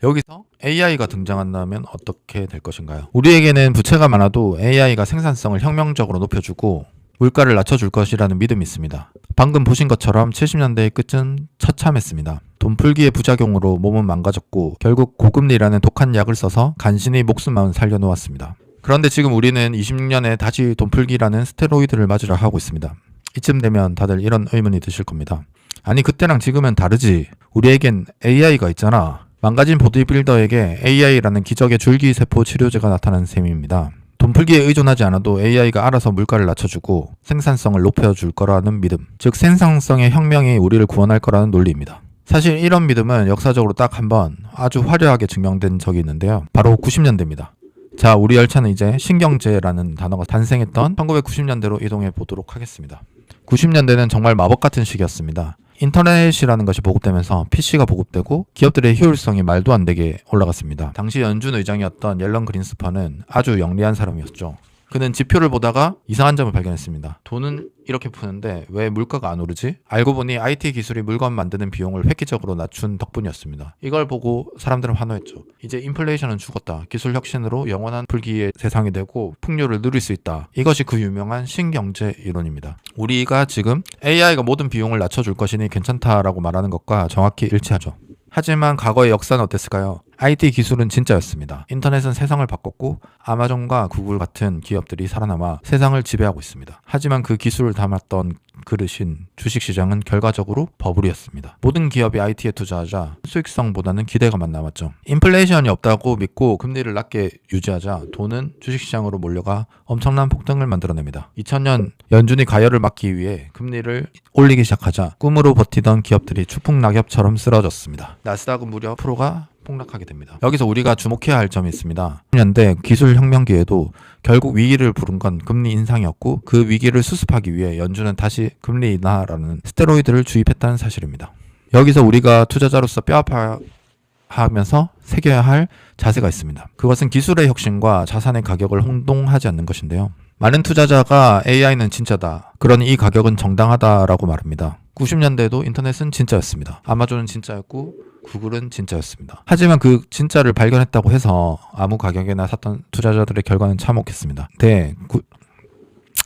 여기서 AI가 등장한다면 어떻게 될 것인가요? 우리에게는 부채가 많아도 AI가 생산성을 혁명적으로 높여주고 물가를 낮춰줄 것이라는 믿음이 있습니다. 방금 보신 것처럼 70년대의 끝은 처참했습니다. 돈 풀기의 부작용으로 몸은 망가졌고 결국 고금리라는 독한 약을 써서 간신히 목숨만 살려놓았습니다. 그런데 지금 우리는 26년에 다시 돈 풀기라는 스테로이드를 맞으려 하고 있습니다. 이쯤 되면 다들 이런 의문이 드실 겁니다. 아니 그때랑 지금은 다르지. 우리에겐 AI가 있잖아. 망가진 보디빌더에게 AI라는 기적의 줄기세포 치료제가 나타난 셈입니다. 돈 풀기에 의존하지 않아도 AI가 알아서 물가를 낮춰주고 생산성을 높여줄 거라는 믿음, 즉 생산성의 혁명이 우리를 구원할 거라는 논리입니다. 사실 이런 믿음은 역사적으로 딱 한 번 아주 화려하게 증명된 적이 있는데요. 바로 90년대입니다. 자, 우리 열차는 이제 신경제라는 단어가 탄생했던 1990년대로 이동해 보도록 하겠습니다. 90년대는 정말 마법 같은 시기였습니다. 인터넷이라는 것이 보급되면서 PC가 보급되고 기업들의 효율성이 말도 안 되게 올라갔습니다. 당시 연준 의장이었던 옐런 그린스펀은 아주 영리한 사람이었죠. 그는 지표를 보다가 이상한 점을 발견했습니다. 돈은 이렇게 푸는데 왜 물가가 안 오르지? 알고 보니 IT 기술이 물건 만드는 비용을 획기적으로 낮춘 덕분이었습니다. 이걸 보고 사람들은 환호했죠. 이제 인플레이션은 죽었다. 기술 혁신으로 영원한 풀기의 세상이 되고 풍요를 누릴 수 있다. 이것이 그 유명한 신경제 이론입니다. 우리가 지금 AI가 모든 비용을 낮춰줄 것이니 괜찮다라고 말하는 것과 정확히 일치하죠. 하지만 과거의 역사는 어땠을까요? IT 기술은 진짜였습니다. 인터넷은 세상을 바꿨고 아마존과 구글 같은 기업들이 살아남아 세상을 지배하고 있습니다. 하지만 그 기술을 담았던 그릇인 주식시장은 결과적으로 버블이었습니다. 모든 기업이 IT에 투자하자 수익성보다는 기대감만 남았죠. 인플레이션이 없다고 믿고 금리를 낮게 유지하자 돈은 주식시장으로 몰려가 엄청난 폭등을 만들어냅니다. 2000년 연준이 가열을 막기 위해 금리를 올리기 시작하자 꿈으로 버티던 기업들이 추풍낙엽처럼 쓰러졌습니다. 나스닥은 무려 프로가 폭락하게 됩니다. 여기서 우리가 주목해야 할 점이 있습니다. 10년대 기술 혁명기에도 결국 위기를 부른 건 금리 인상이었고 그 위기를 수습하기 위해 연준은 다시 금리 인하라는 스테로이드를 주입했다는 사실입니다. 여기서 우리가 투자자로서 뼈아파하면서 새겨야 할 자세가 있습니다. 그것은 기술의 혁신과 자산의 가격을 혼동하지 않는 것인데요. 많은 투자자가 AI는 진짜다. 그러니 이 가격은 정당하다라고 말합니다. 90년대에도 인터넷은 진짜였습니다. 아마존은 진짜였고 구글은 진짜였습니다. 하지만 그 진짜를 발견했다고 해서 아무 가격에나 샀던 투자자들의 결과는 참혹했습니다.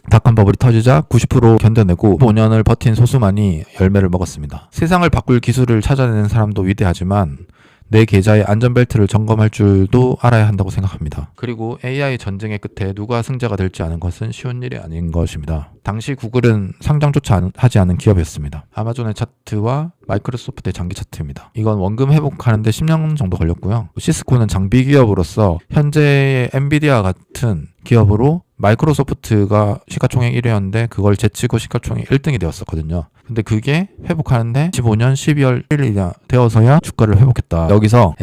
닷컴 버블이 터지자 90% 견뎌내고 5년을 버틴 소수만이 열매를 먹었습니다. 세상을 바꿀 기술을 찾아내는 사람도 위대하지만 내 계좌의 안전벨트를 점검할 줄도 알아야 한다고 생각합니다. 그리고 AI 전쟁의 끝에 누가 승자가 될지 아는 것은 쉬운 일이 아닌 것입니다. 당시 구글은 상장조차 하지 않은 기업이었습니다. 아마존의 차트와 마이크로소프트의 장기 차트입니다. 이건 원금 회복하는데 10년 정도 걸렸고요. 시스코는 장비 기업으로서 현재의 엔비디아 같은 기업으로 마이크로소프트가 시가총액 1위였는데 그걸 제치고 시가총액 1등이 되었었거든요. 근데 그게 회복하는데 15년 12월 1일이 되어서야 주가를 회복했다. 여기서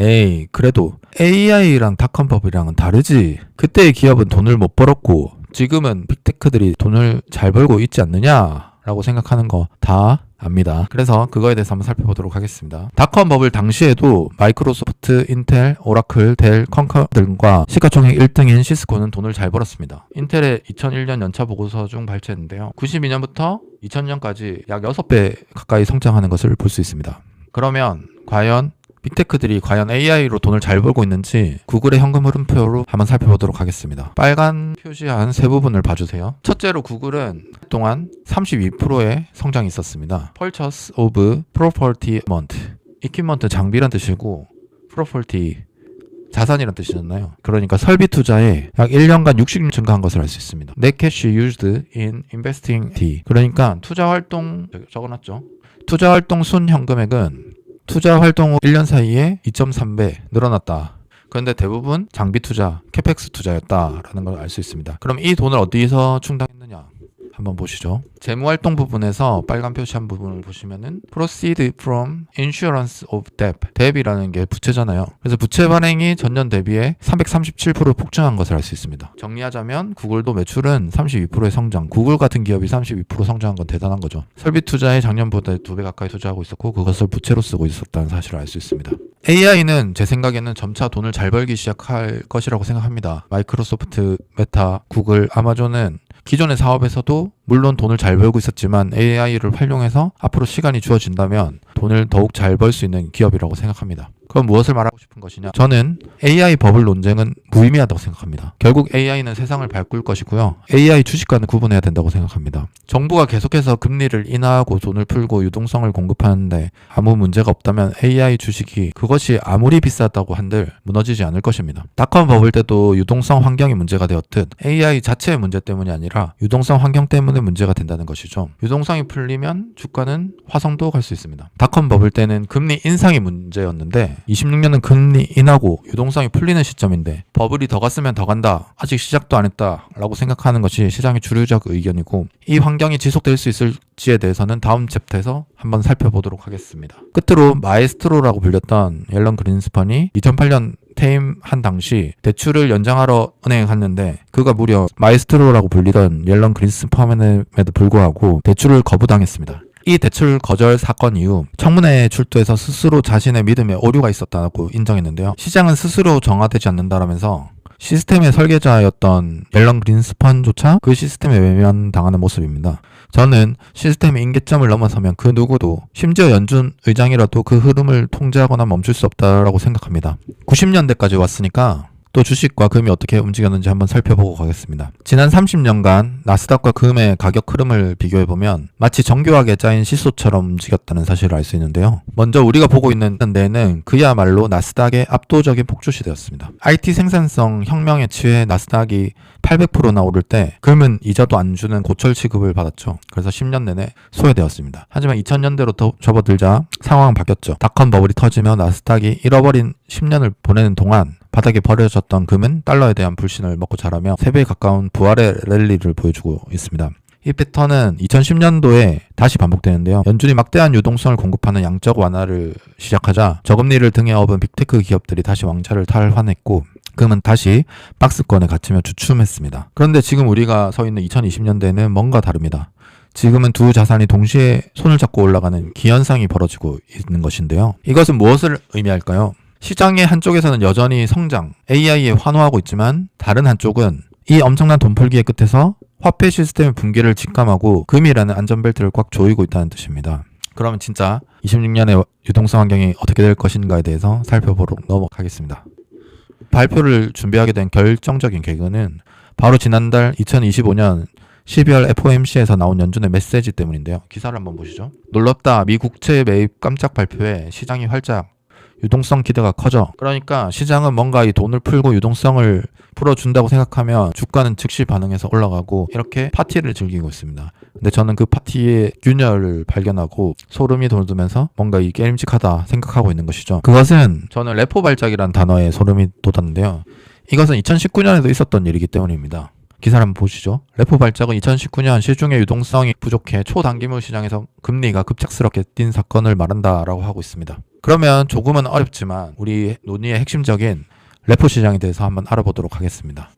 그래도 AI랑 닷컴 버블이랑은 다르지. 그때의 기업은 돈을 못 벌었고 지금은 빅테크들이 돈을 잘 벌고 있지 않느냐 라고 생각하는 거 다 압니다. 그래서 그거에 대해서 한번 살펴보도록 하겠습니다. 닷컴 버블 당시에도 마이크로소프트, 인텔, 오라클, 델, 컴컴 등과 시가총액 1등인 시스코는 돈을 잘 벌었습니다. 인텔의 2001년 연차 보고서 중 발표했는데요. 92년부터 2000년까지 약 6배 가까이 성장하는 것을 볼 수 있습니다. 그러면 과연 빅테크들이 과연 AI로 돈을 잘 벌고 있는지 구글의 현금 흐름표로 한번 살펴보도록 하겠습니다. 빨간 표시한 세 부분을 봐주세요. 첫째로 구글은 그동안 32%의 성장이 있었습니다. Purchase of Property Amount, Equipment 장비란 뜻이고 Property 자산이란 뜻이잖아요. 그러니까 설비 투자에 약 1년간 60% 증가한 것을 알 수 있습니다. Net cash used in investing T. 그러니까 투자 활동 적어놨죠. 투자 활동 순 현금액은 투자 활동 후 1년 사이에 2.3배 늘어났다. 그런데 대부분 장비 투자, 캐펙스 투자였다라는 걸 알 수 있습니다. 그럼 이 돈을 어디서 충당했느냐? 한번 보시죠. 재무활동 부분에서 빨간 표시한 부분을 보시면은 Proceed from Insurance of Debt. Debt이라는 게 부채잖아요. 그래서 부채 발행이 전년 대비해 337% 폭증한 것을 알 수 있습니다. 정리하자면 구글도 매출은 32%의 성장, 구글 같은 기업이 32% 성장한 건 대단한 거죠. 설비 투자에 작년보다 2배 가까이 투자하고 있었고 그것을 부채로 쓰고 있었다는 사실을 알 수 있습니다. AI는 제 생각에는 점차 돈을 잘 벌기 시작할 것이라고 생각합니다. 마이크로소프트, 메타, 구글, 아마존은 기존의 사업에서도 물론 돈을 잘 벌고 있었지만 AI를 활용해서 앞으로 시간이 주어진다면 돈을 더욱 잘 벌 수 있는 기업이라고 생각합니다. 그럼 무엇을 말하고 싶은 것이냐? 저는 AI 버블 논쟁은 무의미하다고 생각합니다. 결국 AI는 세상을 바꿀 것이고요. AI 주식과는 구분해야 된다고 생각합니다. 정부가 계속해서 금리를 인하하고 돈을 풀고 유동성을 공급하는데 아무 문제가 없다면 AI 주식이 그것이 아무리 비쌌다고 한들 무너지지 않을 것입니다. 닷컴 버블 때도 유동성 환경이 문제가 되었듯 AI 자체의 문제 때문이 아니라 유동성 환경 때문에 문제가 된다는 것이죠. 유동성이 풀리면 주가는 화성도 갈 수 있습니다. 닷컴 버블 때는 금리 인상이 문제였는데 26년은 금리 인하고 유동성이 풀리는 시점인데 버블이 더 갔으면 더 간다. 아직 시작도 안 했다. 라고 생각하는 것이 시장의 주류적 의견이고 이 환경이 지속될 수 있을지에 대해서는 다음 챕터에서 한번 살펴보도록 하겠습니다. 끝으로 마에스트로라고 불렸던 옐런 그린스펀이 2008년 퇴임한 당시 대출을 연장하러 은행에 갔는데 그가 무려 마에스트로라고 불리던 옐런 그린스펀에도 불구하고 대출을 거부당했습니다. 이 대출 거절 사건 이후 청문회에 출두해서 스스로 자신의 믿음에 오류가 있었다고 인정했는데요. 시장은 스스로 정화되지 않는다라면서 시스템의 설계자였던 앨런 그린스펀조차 그 시스템에 외면당하는 모습입니다. 저는 시스템의 임계점을 넘어서면 그 누구도 심지어 연준 의장이라도 그 흐름을 통제하거나 멈출 수 없다라고 생각합니다. 90년대까지 왔으니까 또 주식과 금이 어떻게 움직였는지 한번 살펴보고 가겠습니다. 지난 30년간 나스닥과 금의 가격 흐름을 비교해보면 마치 정교하게 짜인 시소처럼 움직였다는 사실을 알 수 있는데요. 먼저 우리가 보고 있는 데에는 그야말로 나스닥의 압도적인 폭주 시대였습니다. IT 생산성 혁명에 취해 나스닥이 800%나 오를 때 금은 이자도 안 주는 고철 취급을 받았죠. 그래서 10년 내내 소외되었습니다. 하지만 2000년대로 접어들자 상황은 바뀌었죠. 닷컴 버블이 터지며 나스닥이 잃어버린 10년을 보내는 동안 바닥에 버려졌던 금은 달러에 대한 불신을 먹고 자라며 3배에 가까운 부활의 랠리를 보여주고 있습니다. 이 패턴은 2010년도에 다시 반복되는데요. 연준이 막대한 유동성을 공급하는 양적 완화를 시작하자 저금리를 등에 업은 빅테크 기업들이 다시 왕좌를 탈환했고 금은 다시 박스권에 갇히며 주춤했습니다. 그런데 지금 우리가 서 있는 2020년대에는 뭔가 다릅니다. 지금은 두 자산이 동시에 손을 잡고 올라가는 기현상이 벌어지고 있는 것인데요. 이것은 무엇을 의미할까요? 시장의 한쪽에서는 여전히 성장, AI에 환호하고 있지만 다른 한쪽은 이 엄청난 돈풀기의 끝에서 화폐 시스템의 붕괴를 직감하고 금이라는 안전벨트를 꽉 조이고 있다는 뜻입니다. 그러면 진짜 26년의 유동성 환경이 어떻게 될 것인가에 대해서 살펴보도록 넘어가겠습니다. 발표를 준비하게 된 결정적인 계기는 바로 지난달 2025년 12월 FOMC에서 나온 연준의 메시지 때문인데요. 기사를 한번 보시죠. 놀랍다. 미 국채 매입 깜짝 발표에 시장이 활짝 유동성 기대가 커져. 그러니까 시장은 뭔가 이 돈을 풀고 유동성을 풀어준다고 생각하면 주가는 즉시 반응해서 올라가고 이렇게 파티를 즐기고 있습니다. 근데 저는 그 파티의 균열을 발견하고 소름이 돋으면서 뭔가 이 게임직하다 생각하고 있는 것이죠. 그것은 저는 레포 발작이라는 단어에 소름이 돋았는데요. 이것은 2019년에도 있었던 일이기 때문입니다. 기사를 한번 보시죠. 레포 발작은 2019년 시중의 유동성이 부족해 초단기물 시장에서 금리가 급작스럽게 뛴 사건을 말한다라고 하고 있습니다. 그러면 조금은 어렵지만 우리 논의의 핵심적인 레포 시장에 대해서 한번 알아보도록 하겠습니다.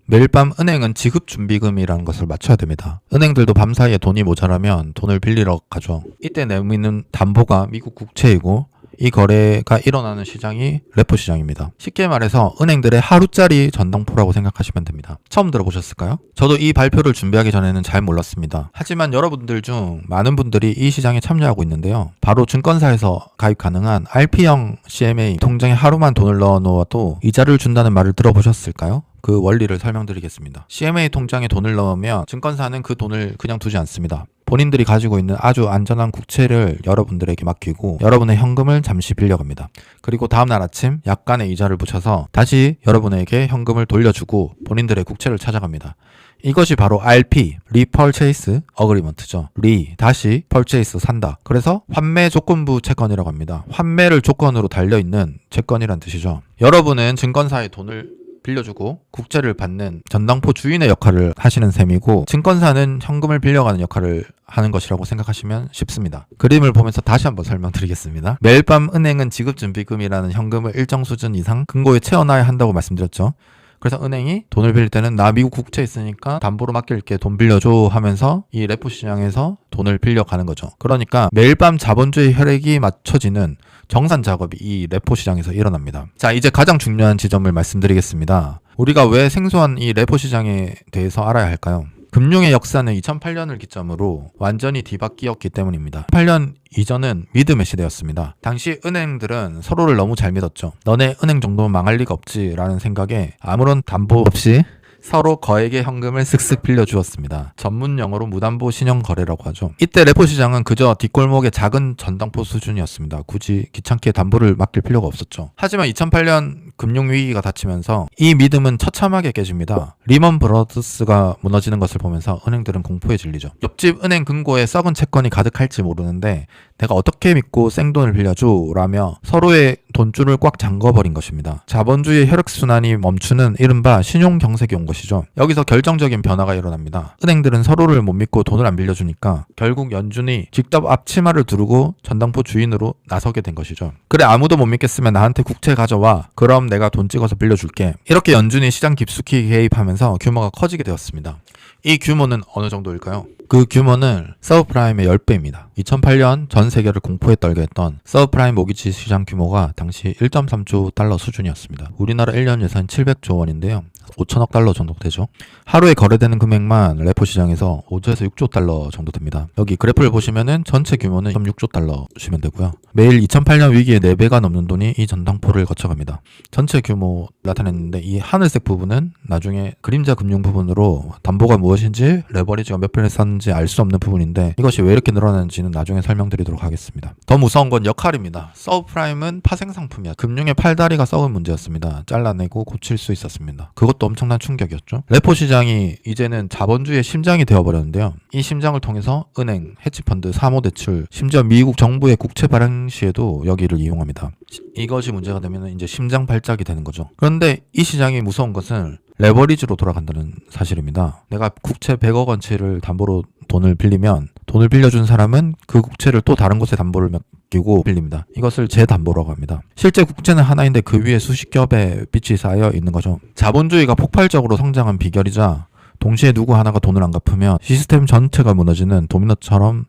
매일 밤 은행은 지급준비금이라는 것을 맞춰야 됩니다. 은행들도 밤사이에 돈이 모자라면 돈을 빌리러 가죠. 이때 내미는 담보가 미국 국채이고 이 거래가 일어나는 시장이 레포 시장입니다. 쉽게 말해서 은행들의 하루짜리 전당포라고 생각하시면 됩니다. 처음 들어보셨을까요? 저도 이 발표를 준비하기 전에는 잘 몰랐습니다. 하지만 여러분들 중 많은 분들이 이 시장에 참여하고 있는데요. 바로 증권사에서 가입 가능한 RP형 CMA 통장에 하루만 돈을 넣어 놓아도 이자를 준다는 말을 들어보셨을까요? 그 원리를 설명드리겠습니다. CMA 통장에 돈을 넣으면 증권사는 그 돈을 그냥 두지 않습니다. 본인들이 가지고 있는 아주 안전한 국채를 여러분들에게 맡기고 여러분의 현금을 잠시 빌려갑니다. 그리고 다음날 아침 약간의 이자를 붙여서 다시 여러분에게 현금을 돌려주고 본인들의 국채를 찾아갑니다. 이것이 바로 RP, Repurchase Agreement죠. 다시 Purchase, 산다. 그래서 환매 조건부 채권이라고 합니다. 환매를 조건으로 달려있는 채권이란 뜻이죠. 여러분은 증권사에 돈을 빌려주고 국채를 받는 전당포 주인의 역할을 하시는 셈이고 증권사는 현금을 빌려가는 역할을 하는 것이라고 생각하시면 쉽습니다. 그림을 보면서 다시 한번 설명드리겠습니다. 매일 밤 은행은 지급준비금이라는 현금을 일정 수준 이상 금고에 채워놔야 한다고 말씀드렸죠. 그래서 은행이 돈을 빌릴 때는 나 미국 국채 있으니까 담보로 맡길게 돈 빌려줘 하면서 이 레포 시장에서 돈을 빌려가는 거죠. 그러니까 매일 밤 자본주의 혈액이 맞춰지는 정산 작업이 이 레포 시장에서 일어납니다. 자, 이제 가장 중요한 지점을 말씀드리겠습니다. 우리가 왜 생소한 이 레포 시장에 대해서 알아야 할까요? 금융의 역사는 2008년을 기점으로 완전히 뒤바뀌었기 때문입니다. 2008년 이전은 믿음의 시대였습니다. 당시 은행들은 서로를 너무 잘 믿었죠. 너네 은행 정도면 망할 리가 없지 라는 생각에 아무런 담보 없이 서로 거액의 현금을 쓱쓱 빌려주었습니다. 전문 용어로 무담보 신용거래라고 하죠. 이때 레포 시장은 그저 뒷골목의 작은 전당포 수준이었습니다. 굳이 귀찮게 담보를 맡길 필요가 없었죠. 하지만 2008년 금융위기가 닥치면서 이 믿음은 처참하게 깨집니다. 리먼 브러더스가 무너지는 것을 보면서 은행들은 공포에 질리죠. 옆집 은행 금고에 썩은 채권이 가득할지 모르는데 내가 어떻게 믿고 생돈을 빌려줘? 라며 서로의 돈줄을 꽉 잠궈버린 것입니다. 자본주의의 혈액순환이 멈추는 이른바 신용경색이 온 것이죠. 여기서 결정적인 변화가 일어납니다. 은행들은 서로를 못 믿고 돈을 안 빌려주니까 결국 연준이 직접 앞치마를 두르고 전당포 주인으로 나서게 된 것이죠. 그래, 아무도 못 믿겠으면 나한테 국채 가져와. 그럼 내가 돈 찍어서 빌려줄게. 이렇게 연준이 시장 깊숙이 개입하면서 규모가 커지게 되었습니다. 이 규모는 어느 정도일까요? 그 규모는 서브프라임의 10배입니다. 2008년 전 세계를 공포에 떨게 했던 서브프라임 모기지 시장 규모가 당시 1.3조 달러 수준이었습니다. 우리나라 1년 예산 700조 원인데요. 5천억 달러 정도 되죠. 하루에 거래되는 금액만 레포 시장에서 5조에서 6조 달러 정도 됩니다. 여기 그래프를 보시면은 전체 규모는 1.6조 달러시면 되고요. 매일 2008년 위기의 4배가 넘는 돈이 이 전당포를 거쳐갑니다. 전체 규모 나타냈는데 이 하늘색 부분은 나중에 그림자 금융 부분으로 담보가 무엇인지 레버리지가 몇 편을 샀는지 알 수 없는 부분인데 이것이 왜 이렇게 늘어나는지는 나중에 설명드리도록 하겠습니다. 더 무서운 건 역할입니다. 서브프라임은 파생상품이야. 금융의 팔다리가 썩은 문제였습니다. 잘라내고 고칠 수 있었습니다. 그것도 엄청난 충격이었죠. 레포 시장이 이제는 자본주의의 심장이 되어버렸는데요. 이 심장을 통해서 은행, 헤지펀드, 사모대출, 심지어 미국 정부의 국채 발행 시에도 여기를 이용합니다. 이것이 문제가 되면 이제 심장 발작이 되는 거죠. 그런데 이 시장이 무서운 것은 레버리지로 돌아간다는 사실입니다. 내가 국채 100억 원치를 담보로 돈을 빌리면 돈을 빌려준 사람은 그 국채를 또 다른 곳에 담보를 맡기고 빌립니다. 이것을 재담보라고 합니다. 실제 국채는 하나인데 그 위에 수십 겹의 빚이 쌓여 있는 거죠. 자본주의가 폭발적으로 성장한 비결이자 동시에 누구 하나가 돈을 안 갚으면 시스템 전체가 무너지는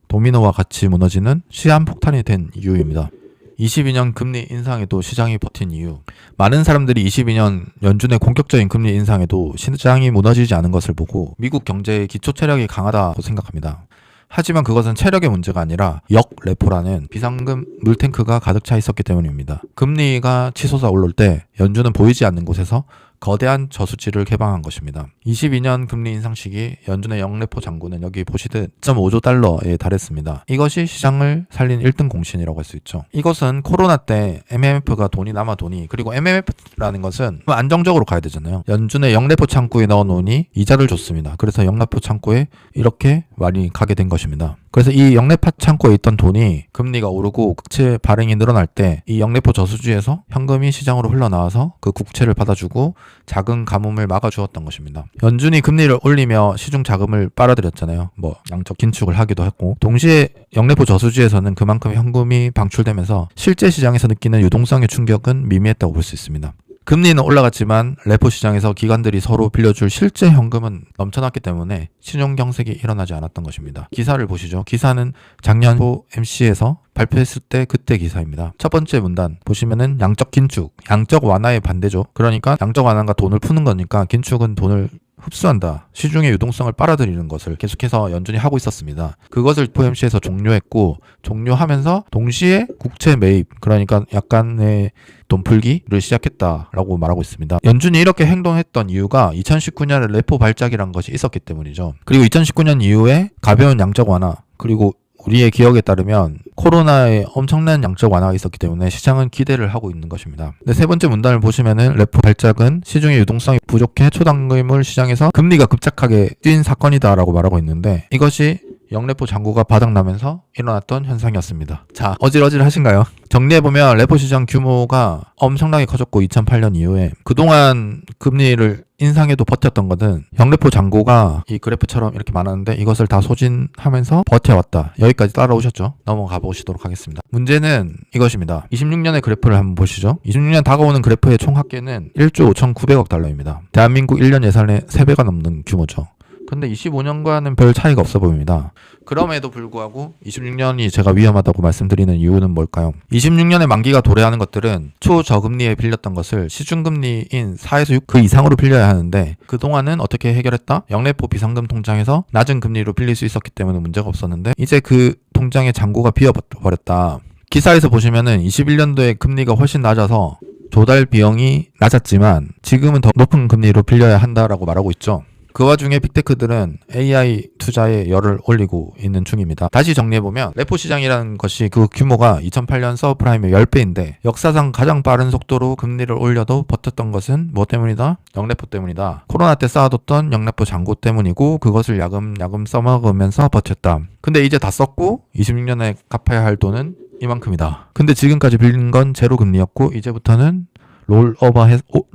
도미노와 같이 무너지는 시한폭탄이 된 이유입니다. 22년 금리 인상에도 시장이 버틴 이유. 많은 사람들이 22년 연준의 공격적인 금리 인상에도 시장이 무너지지 않은 것을 보고 미국 경제의 기초 체력이 강하다고 생각합니다. 하지만 그것은 체력의 문제가 아니라 역레포라는 비상금 물탱크가 가득 차 있었기 때문입니다. 금리가 치솟아 오를 때 연준은 보이지 않는 곳에서 거대한 저수지를 개방한 것입니다. 22년 금리 인상 시기 연준의 영레포 잔고는 여기 보시듯 1.5조 달러에 달했습니다. 이것이 시장을 살린 1등 공신이라고 할 수 있죠. 이것은 코로나 때 MMF가 돈이 남아 돈이, 그리고 MMF라는 것은 안정적으로 가야 되잖아요. 연준의 영레포 창구에 넣어놓으니 이자를 줬습니다. 그래서 영레포 창구에 이렇게 많이 가게 된 것입니다. 그래서 이 영레포 창구에 있던 돈이 금리가 오르고 국채 발행이 늘어날 때 이 영레포 저수지에서 현금이 시장으로 흘러나와서 그 국채를 받아주고 자금 가뭄을 막아주었던 것입니다. 연준이 금리를 올리며 시중 자금을 빨아들였잖아요. 양적 긴축을 하기도 했고, 동시에 영레포 저수지에서는 그만큼 현금이 방출되면서 실제 시장에서 느끼는 유동성의 충격은 미미했다고 볼 수 있습니다. 금리는 올라갔지만 레포 시장에서 기관들이 서로 빌려줄 실제 현금은 넘쳐났기 때문에 신용경색이 일어나지 않았던 것입니다. 기사를 보시죠. 기사는 작년 초 MC에서 발표했을 때 그때 기사입니다. 첫 번째 문단 보시면은 양적 긴축, 양적 완화의 반대죠. 그러니까 양적 완화가 돈을 푸는 거니까 긴축은 돈을 흡수한다. 시중의 유동성을 빨아들이는 것을 계속해서 연준이 하고 있었습니다. 그것을 FOMC에서 종료했고, 종료하면서 동시에 국채 매입, 그러니까 약간의 돈 풀기를 시작했다라고 말하고 있습니다. 연준이 이렇게 행동했던 이유가 2019년에 레포 발작이란 것이 있었기 때문이죠. 그리고 2019년 이후에 가벼운 양적 완화, 그리고 우리의 기억에 따르면 코로나에 엄청난 양적 완화가 있었기 때문에 시장은 기대를 하고 있는 것입니다. 근데 세 번째 문단을 보시면은 레포 발작은 시중의 유동성이 부족해 초당금을 시장에서 금리가 급작하게 뛴 사건이다라고 말하고 있는데, 이것이 영레포 잔고가 바닥나면서 일어났던 현상이었습니다. 자, 어질어질하신가요? 정리해보면 레포 시장 규모가 엄청나게 커졌고 2008년 이후에 그동안 금리를 인상에도 버텼던 것은 영레포 잔고가 이 그래프처럼 이렇게 많았는데 이것을 다 소진하면서 버텨왔다. 여기까지 따라오셨죠? 넘어가 보시도록 하겠습니다. 문제는 이것입니다. 26년의 그래프를 한번 보시죠. 26년 다가오는 그래프의 총 합계는 1조 5,900억 달러입니다. 대한민국 1년 예산의 3배가 넘는 규모죠. 근데 25년과는 별 차이가 없어 보입니다. 그럼에도 불구하고 26년이 제가 위험하다고 말씀드리는 이유는 뭘까요? 26년에 만기가 도래하는 것들은 초저금리에 빌렸던 것을 시중금리인 4에서 6 그 이상으로 빌려야 하는데 그동안은 어떻게 해결했다? 영래포 비상금 통장에서 낮은 금리로 빌릴 수 있었기 때문에 문제가 없었는데 이제 그 통장의 잔고가 비어버렸다. 기사에서 보시면은 21년도에 금리가 훨씬 낮아서 조달 비용이 낮았지만 지금은 더 높은 금리로 빌려야 한다라고 말하고 있죠. 그 와중에 빅테크들은 AI 투자에 열을 올리고 있는 중입니다. 다시 정리해보면 레포 시장이라는 것이 그 규모가 2008년 서브프라임의 10배인데 역사상 가장 빠른 속도로 금리를 올려도 버텼던 것은 뭐 때문이다? 영래포 때문이다. 코로나 때 쌓아뒀던 영래포 잔고 때문이고 그것을 야금야금 써먹으면서 버텼다. 근데 이제 다 썼고 26년에 갚아야 할 돈은 이만큼이다. 근데 지금까지 빌린 건 제로 금리였고 이제부터는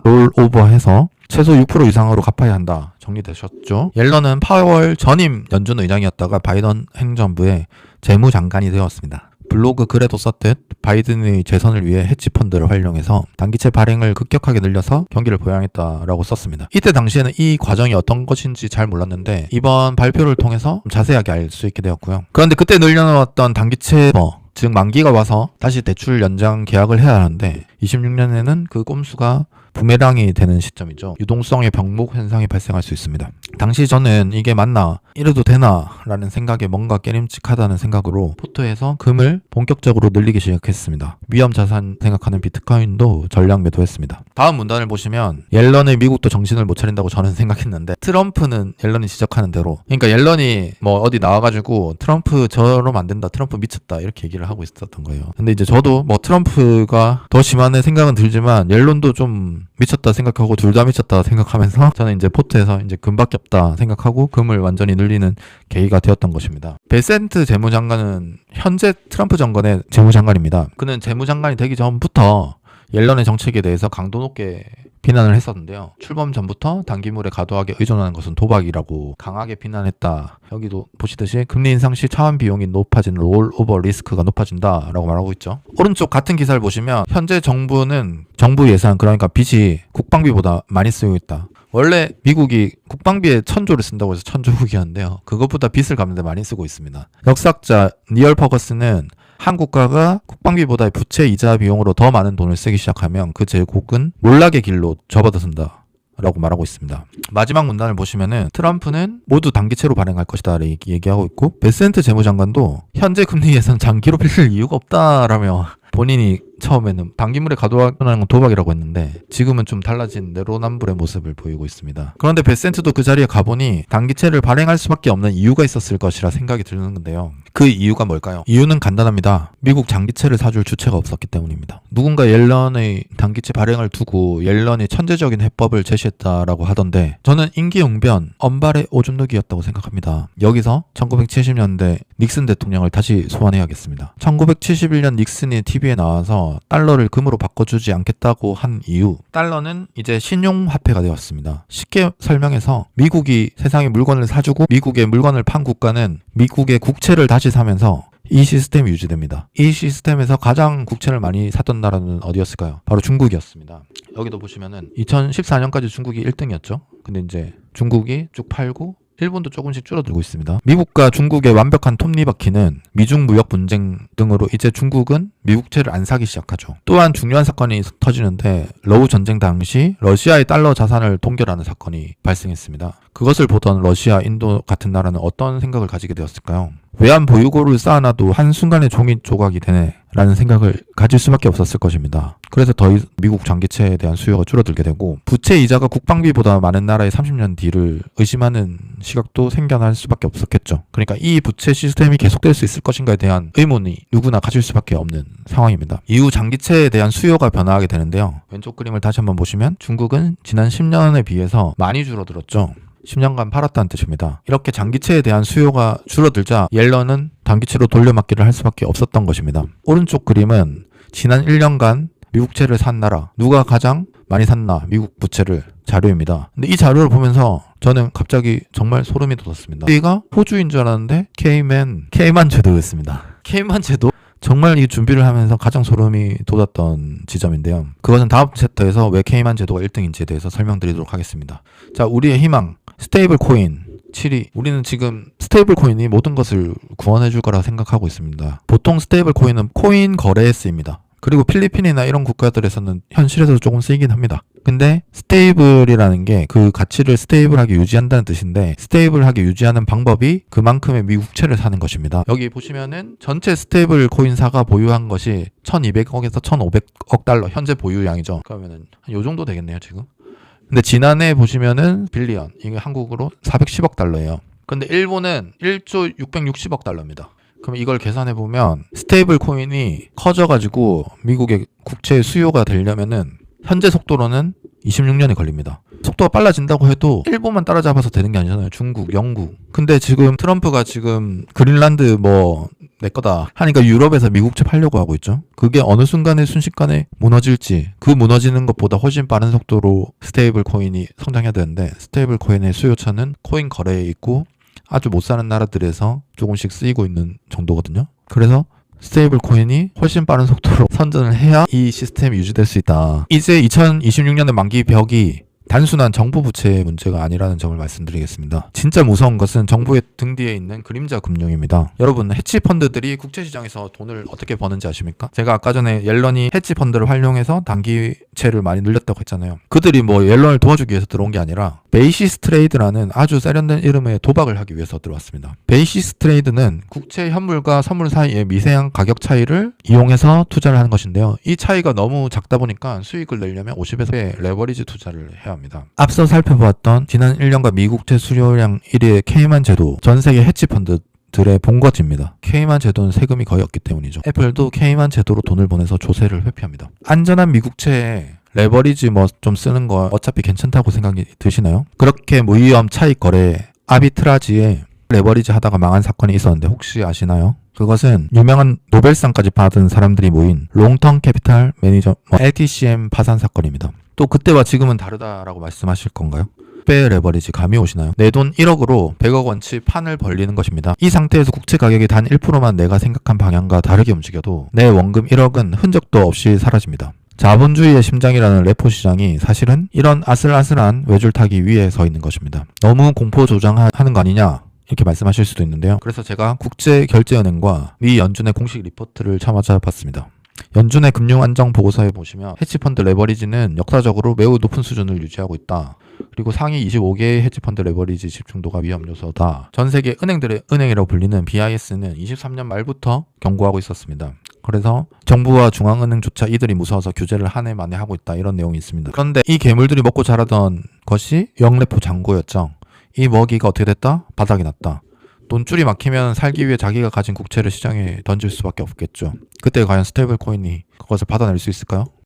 롤오버해서 최소 6% 이상으로 갚아야 한다. 정리되셨죠? 옐런은 파월 전임 연준 의장이었다가 바이든 행정부의 재무장관이 되었습니다. 블로그 글에도 썼듯 바이든의 재선을 위해 헤지펀드를 활용해서 단기채 발행을 급격하게 늘려서 경기를 부양했다라고 썼습니다. 이때 당시에는 이 과정이 어떤 것인지 잘 몰랐는데 이번 발표를 통해서 자세하게 알 수 있게 되었고요. 그런데 그때 늘려놓았던 단기채 즉 만기가 와서 다시 대출 연장 계약을 해야 하는데 26년에는 그 꼼수가 부메랑이 되는 시점이죠. 유동성의 병목 현상이 발생할 수 있습니다. 당시 저는 이게 맞나? 이래도 되나? 라는 생각에 뭔가 깨림칙하다는 생각으로 포트에서 금을 본격적으로 늘리기 시작했습니다. 위험 자산 생각하는 비트코인도 전량 매도했습니다. 다음 문단을 보시면 옐런의 미국도 정신을 못 차린다고 저는 생각했는데 트럼프는 옐런이 지적하는 대로 그러니까 옐런이 뭐 어디 나와가지고 트럼프 저러면 안 된다. 트럼프 미쳤다. 이렇게 얘기를 하고 있었던 거예요. 근데 이제 저도 뭐 트럼프가 더 심한 생각은 들지만 옐런도 좀 미쳤다 생각하고 둘 다 미쳤다 생각하면서 저는 이제 포트에서 이제 금밖에 없다 생각하고 금을 완전히 늘리는 계기가 되었던 것입니다. 베센트 재무장관은 현재 트럼프 정권의 재무장관입니다. 그는 재무장관이 되기 전부터 옐런의 정책에 대해서 강도 높게 비난을 했었는데요. 출범 전부터 단기물에 과도하게 의존하는 것은 도박이라고 강하게 비난했다. 여기도 보시듯이 금리 인상 시 차환 비용이 높아지는 롤오버 리스크가 높아진다라고 말하고 있죠. 오른쪽 같은 기사를 보시면 현재 정부는 정부 예산 그러니까 빚이 국방비보다 많이 쓰고 있다. 원래 미국이 국방비에 1,000조를 쓴다고 해서 1,000조국이었는데요. 그것보다 빚을 갚는데 많이 쓰고 있습니다. 역사학자 니얼 퍼거스는 한 국가가 국방비보다 부채 이자 비용으로 더 많은 돈을 쓰기 시작하면 그 제국은 몰락의 길로 접어든다 라고 말하고 있습니다. 마지막 문단을 보시면은 트럼프는 모두 단기채로 발행할 것이다 얘기하고 있고 베센트 재무장관도 현재 금리에선 장기로 빌릴 이유가 없다라며 본인이 처음에는 단기물에 가둬하는 건 도박이라고 했는데 지금은 좀 달라진 내로남불의 모습을 보이고 있습니다. 그런데 베센트도 그 자리에 가보니 단기채를 발행할 수밖에 없는 이유가 있었을 것이라 생각이 드는 건데요. 그 이유가 뭘까요? 이유는 간단합니다. 미국 장기채를 사줄 주체가 없었기 때문입니다. 누군가 옐런의 단기채 발행을 두고 옐런이 천재적인 해법을 제시했다라고 하던데 저는 임기응변 언발의 오줌 누기였다고 생각합니다. 여기서 1970년대 닉슨 대통령을 다시 소환해야겠습니다. 1971년 닉슨이 TV에 나와서 달러를 금으로 바꿔주지 않겠다고 한 이유 달러는 이제 신용화폐가 되었습니다. 쉽게 설명해서 미국이 세상에 물건을 사주고 미국의 물건을 판 국가는 미국의 국채를 다시 사면서 이 시스템이 유지됩니다. 이 시스템에서 가장 국채를 많이 샀던 나라는 어디였을까요? 바로 중국이었습니다. 여기도 보시면은 2014년까지 중국이 1등이었죠. 근데 이제 중국이 쭉 팔고 일본도 조금씩 줄어들고 있습니다. 미국과 중국의 완벽한 톱니바퀴는 미중 무역 분쟁 등으로 이제 중국은 미국채를 안 사기 시작하죠. 또한 중요한 사건이 터지는데 러우 전쟁 당시 러시아의 달러 자산을 동결하는 사건이 발생했습니다. 그것을 보던 러시아, 인도 같은 나라는 어떤 생각을 가지게 되었을까요? 외환 보유고를 쌓아놔도 한순간에 종이 조각이 되네 라는 생각을 가질 수밖에 없었을 것입니다. 그래서 더 미국 장기채에 대한 수요가 줄어들게 되고 부채 이자가 국방비보다 많은 나라의 30년 뒤를 의심하는 시각도 생겨날 수밖에 없었겠죠. 그러니까 이 부채 시스템이 계속될 수 있을 것인가에 대한 의문이 누구나 가질 수밖에 없는 상황입니다. 이후 장기채에 대한 수요가 변화하게 되는데요. 왼쪽 그림을 다시 한번 보시면 중국은 지난 10년에 비해서 많이 줄어들었죠. 10년간 팔았다는 뜻입니다. 이렇게 장기채에 대한 수요가 줄어들자 옐런은 단기채로 돌려막기를 할 수밖에 없었던 것입니다. 오른쪽 그림은 지난 1년간 미국채를 산 나라 누가 가장 많이 샀나 미국 부채를 자료입니다. 근데 이 자료를 보면서 저는 갑자기 정말 소름이 돋았습니다. 여기가 호주인 줄 알았는데 케이만 제도였습니다. 케이만 제도? 정말 이 준비를 하면서 가장 소름이 돋았던 지점인데요. 그것은 다음 챕터에서 왜 케이만 제도가 1등인지에 대해서 설명드리도록 하겠습니다. 자, 우리의 희망 스테이블 코인 7위. 우리는 지금 스테이블 코인이 모든 것을 구원해 줄 거라 생각하고 있습니다. 보통 스테이블 코인은 코인 거래에 쓰입니다. 그리고 필리핀이나 이런 국가들에서는 현실에서 조금 쓰이긴 합니다. 근데 스테이블이라는 게 그 가치를 스테이블하게 유지한다는 뜻인데, 스테이블하게 유지하는 방법이 그만큼의 미국채를 사는 것입니다. 여기 보시면은 전체 스테이블 코인사가 보유한 것이 1200억에서 1500억 달러 현재 보유량이죠. 그러면은 요 정도 되겠네요 지금. 근데 지난해 보시면은 빌리언, 이게 한국으로 410억 달러예요. 근데 일본은 1조 660억 달러입니다. 그럼 이걸 계산해 보면 스테이블 코인이 커져가지고 미국의 국채 수요가 되려면은 현재 속도로는 26년이 걸립니다. 속도가 빨라진다고 해도 일본만 따라잡아서 되는 게 아니잖아요. 중국, 영국. 근데 지금 트럼프가 지금 그린란드 뭐 내 거다 하니까 유럽에서 미국채 팔려고 하고 있죠. 그게 어느 순간에 순식간에 무너질지, 그 무너지는 것보다 훨씬 빠른 속도로 스테이블 코인이 성장해야 되는데, 스테이블 코인의 수요처는 코인 거래에 있고 아주 못 사는 나라들에서 조금씩 쓰이고 있는 정도거든요. 그래서 스테이블 코인이 훨씬 빠른 속도로 선전을 해야 이 시스템이 유지될 수 있다. 이제 2026년의 만기 벽이 단순한 정부 부채의 문제가 아니라는 점을 말씀드리겠습니다. 진짜 무서운 것은 정부의 등 뒤에 있는 그림자 금융입니다. 여러분, 해치 펀드들이 국채 시장에서 돈을 어떻게 버는지 아십니까? 제가 아까 전에 옐런이 해치 펀드를 활용해서 단기채를 많이 늘렸다고 했잖아요. 그들이 뭐 옐런을 도와주기 위해서 들어온 게 아니라 베이시스 트레이드라는 아주 세련된 이름의 도박을 하기 위해서 들어왔습니다. 베이시스 트레이드는 국채 현물과 선물 사이의 미세한 가격 차이를 이용해서 투자를 하는 것인데요. 이 차이가 너무 작다 보니까 수익을 내려면 50에서 100의 레버리지 투자를 해야 합니다. 앞서 살펴보았던 지난 1년간 미국채 수요량 1위의 케이만 제도, 전 세계 해치펀드 들의 본거지입니다. 케이만 제도는 세금이 거의 없기 때문이죠. 애플도 케이만 제도로 돈을 보내서 조세를 회피합니다. 안전한 미국채에 레버리지 뭐 좀 쓰는 거 어차피 괜찮다고 생각이 드시나요? 그렇게 무위험 차익 거래 아비트라지에 레버리지 하다가 망한 사건이 있었는데 혹시 아시나요? 그것은 유명한 노벨상까지 받은 사람들이 모인 롱텀 캐피탈 매니저 LTCM 파산 사건입니다. 또 그때와 지금은 다르다라고 말씀하실 건가요? 배 레버리지 감이 오시나요? 내 돈 1억으로 100억 원치 판을 벌리는 것입니다. 이 상태에서 국채 가격이 단 1%만 내가 생각한 방향과 다르게 움직여도 내 원금 1억은 흔적도 없이 사라집니다. 자본주의의 심장이라는 레포 시장이 사실은 이런 아슬아슬한 외줄타기 위에 서 있는 것입니다. 너무 공포 조장하는 거 아니냐? 이렇게 말씀하실 수도 있는데요. 그래서 제가 국제결제은행과 미 연준의 공식 리포트를 찾아봤습니다. 연준의 금융안정보고서에 보시면 해치펀드 레버리지는 역사적으로 매우 높은 수준을 유지하고 있다. 그리고 상위 25개의 해치펀드 레버리지 집중도가 위험 요소다. 전 세계 은행들의 은행이라고 불리는 BIS는 23년 말부터 경고하고 있었습니다. 그래서 정부와 중앙은행조차 이들이 무서워서 규제를 한 해 만에 하고 있다, 이런 내용이 있습니다. 그런데 이 괴물들이 먹고 자라던 것이 영래포 잔고였죠. 이 먹이가 어떻게 됐다? 바닥이 났다. 돈줄이 막히면 살기 위해 자기가 가진 국채를 시장에 던질 수밖에 없겠죠. 그때 과연 스테이블 코인이 그것을 받아낼 수 있을까요?